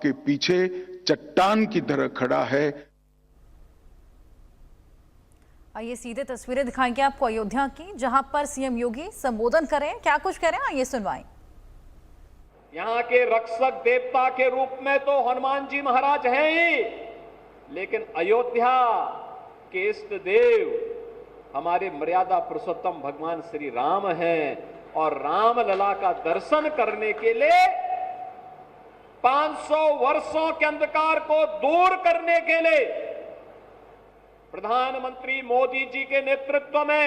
आपके पीछे चट्टान की तरह खड़ा है। आइए सीधे तस्वीरें दिखाएंगे आपको अयोध्या की, जहां पर सीएम योगी संबोधन करें। क्या कुछ कह रहे हैं आइए सुनवाएं। यहाँ के रक्षक देवता के रूप में तो हनुमान जी महाराज हैं ही, लेकिन अयोध्या के इष्ट देव हमारे मर्यादा पुरुषोत्तम भगवान श्री राम हैं। और राम लला का दर्शन करने के लिए 500 वर्षों के अंधकार को दूर करने के लिए प्रधानमंत्री मोदी जी के नेतृत्व में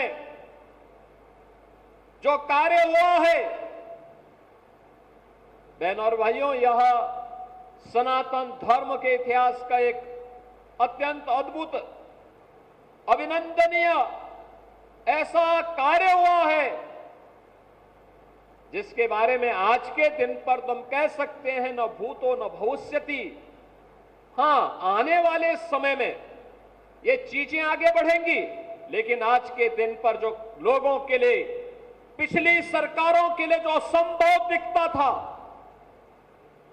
जो कार्य हुआ है, बहनों और भाइयों, यह सनातन धर्म के इतिहास का एक अत्यंत अद्भुत, अभिनंदनीय ऐसा कार्य हुआ है जिसके बारे में आज के दिन पर तुम कह सकते हैं न भूतो न भविष्यति। हां, आने वाले समय में ये चीजें आगे बढ़ेंगी, लेकिन आज के दिन पर जो लोगों के लिए, पिछली सरकारों के लिए जो असंभव दिखता था,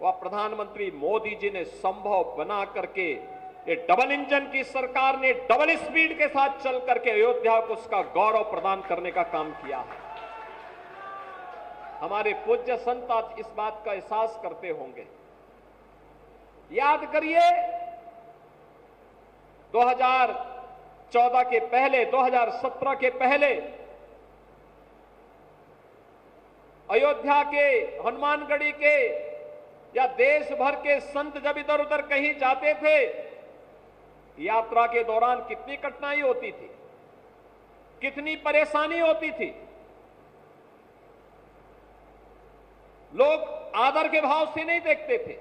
वह प्रधानमंत्री मोदी जी ने संभव बना करके, ये डबल इंजन की सरकार ने डबल स्पीड के साथ चल करके अयोध्या को उसका गौरव प्रदान करने का काम किया है। हमारे पूज्य संत आज इस बात का एहसास करते होंगे। याद करिए 2014 के पहले, 2017 के पहले अयोध्या के, हनुमानगढ़ी के या देश भर के संत जब इधर उधर कहीं जाते थे, यात्रा के दौरान कितनी कठिनाई होती थी, कितनी परेशानी होती थी। लोग आदर के भाव से नहीं देखते थे,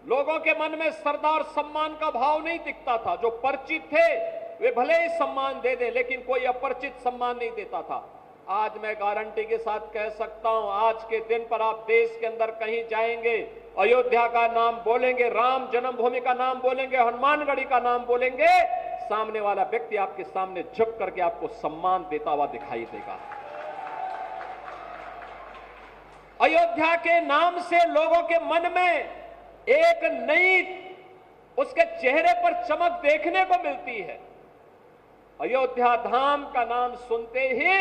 लोगों के मन में सरदार सम्मान का भाव नहीं दिखता था। जो परिचित थे वे भले ही सम्मान दे दें, लेकिन कोई अपरिचित सम्मान नहीं देता था। आज मैं गारंटी के साथ कह सकता हूं, आज के दिन पर आप देश के अंदर कहीं जाएंगे, अयोध्या का नाम बोलेंगे, राम जन्मभूमि का नाम बोलेंगे, हनुमानगढ़ी का नाम बोलेंगे, सामने वाला व्यक्ति आपके सामने झुक करके आपको सम्मान देता हुआ दिखाई देगा। अयोध्या के नाम से लोगों के मन में एक नई, उसके चेहरे पर चमक देखने को मिलती है। अयोध्या धाम का नाम सुनते ही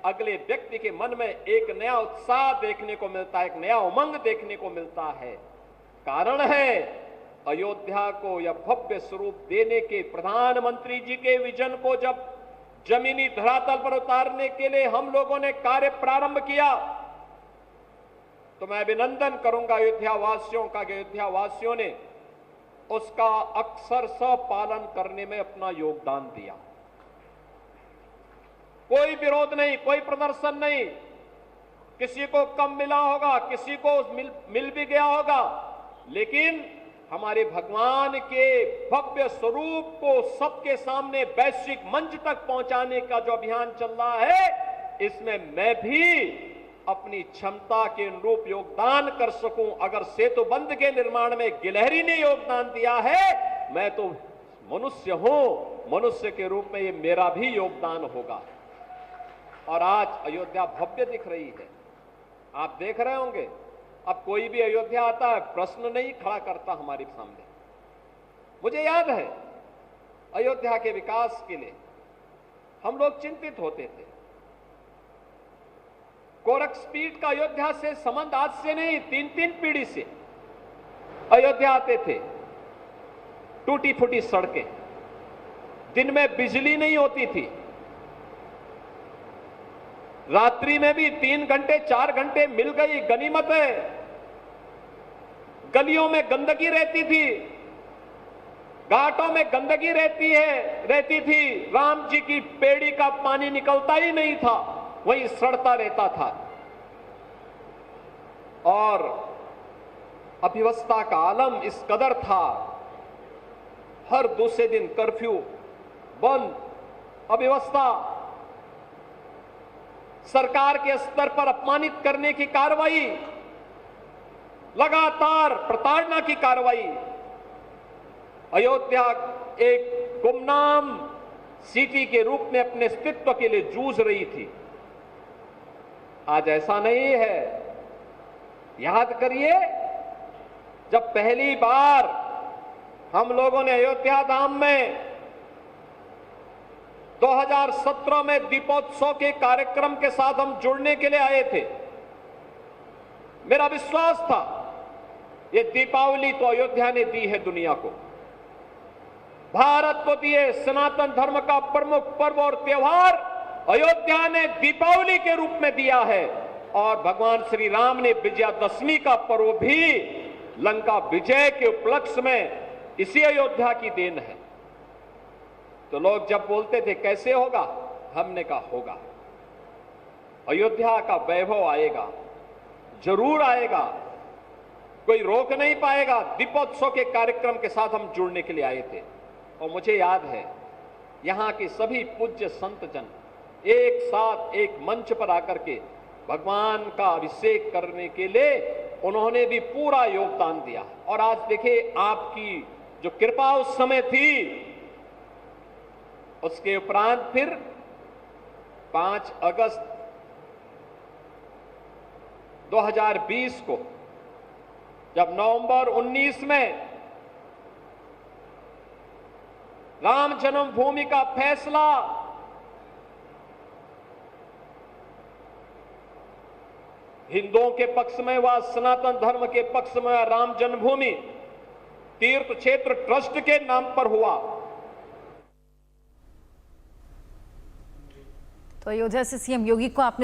अगले व्यक्ति के मन में एक नया उत्साह देखने को मिलता है, एक नया उमंग देखने को मिलता है। कारण है अयोध्या को यह भव्य स्वरूप देने के, प्रधानमंत्री जी के विजन को जब जमीनी धरातल पर उतारने के लिए हम लोगों ने कार्य प्रारंभ किया, तो मैं अभिनंदन करूंगा अयोध्या वासियों का कि अयोध्या वासियों ने उसका अक्षरशः पालन करने में अपना योगदान दिया। कोई विरोध नहीं, कोई प्रदर्शन नहीं, किसी को कम मिला होगा, किसी को मिल भी गया होगा, लेकिन हमारे भगवान के भव्य स्वरूप को सबके सामने वैश्विक मंच तक पहुंचाने का जो अभियान चल रहा है, इसमें मैं भी अपनी क्षमता के अनुरूप योगदान कर सकूं। अगर सेतु बंध के निर्माण में गिलहरी ने योगदान दिया है, मैं तो मनुष्य हूं, मनुष्य के रूप में ये मेरा भी योगदान होगा। और आज अयोध्या भव्य दिख रही है, आप देख रहे होंगे। अब कोई भी अयोध्या आता है, प्रश्न नहीं खड़ा करता हमारे सामने। मुझे याद है अयोध्या के विकास के लिए हम लोग चिंतित होते थे। गोरखपीठ का अयोध्या से संबंध आज से नहीं, 3-3 पीढ़ी से अयोध्या आते थे। टूटी फूटी सड़कें, दिन में बिजली नहीं होती थी, रात्रि में भी 3 घंटे 4 घंटे मिल गई गनीमत है। गलियों में गंदगी रहती थी, घाटों में गंदगी रहती थी। राम जी की पेड़ी का पानी निकलता ही नहीं था, वहीं सड़ता रहता था। और अव्यवस्था का आलम इस कदर था, हर दूसरे दिन कर्फ्यू बंद, अव्यवस्था, सरकार के स्तर पर अपमानित करने की कार्रवाई, लगातार प्रताड़ना की कार्रवाई। अयोध्या एक गुमनाम सिटी के रूप में अपने अस्तित्व के लिए जूझ रही थी। आज ऐसा नहीं है। याद करिए जब पहली बार हम लोगों ने अयोध्या धाम में 2017 में दीपोत्सव के कार्यक्रम के साथ हम जुड़ने के लिए आए थे। मेरा विश्वास था ये दीपावली तो अयोध्या ने दी है दुनिया को, भारत को दिए सनातन धर्म का प्रमुख पर्व और त्योहार अयोध्या ने दीपावली के रूप में दिया है, और भगवान श्री राम ने विजयादशमी का पर्व भी लंका विजय के उपलक्ष्य में इसी अयोध्या की देन है। तो लोग जब बोलते थे कैसे होगा, हमने कहा होगा, अयोध्या का वैभव आएगा, जरूर आएगा, कोई रोक नहीं पाएगा। दीपोत्सव के कार्यक्रम के साथ हम जुड़ने के लिए आए थे, और मुझे याद है यहां के सभी पूज्य संत जन एक साथ एक मंच पर आकर के भगवान का अभिषेक करने के लिए उन्होंने भी पूरा योगदान दिया। और आज देखिए आपकी जो कृपा उस समय थी, उसके उपरांत फिर 5 अगस्त 2020 को जब नवंबर 19 में राम जन्मभूमि का फैसला हिंदुओं के पक्ष में हुआ, सनातन धर्म के पक्ष में हुआ, राम जन्मभूमि तीर्थ क्षेत्र ट्रस्ट के नाम पर हुआ। तो अयोध्या से सीएम योगी को आपने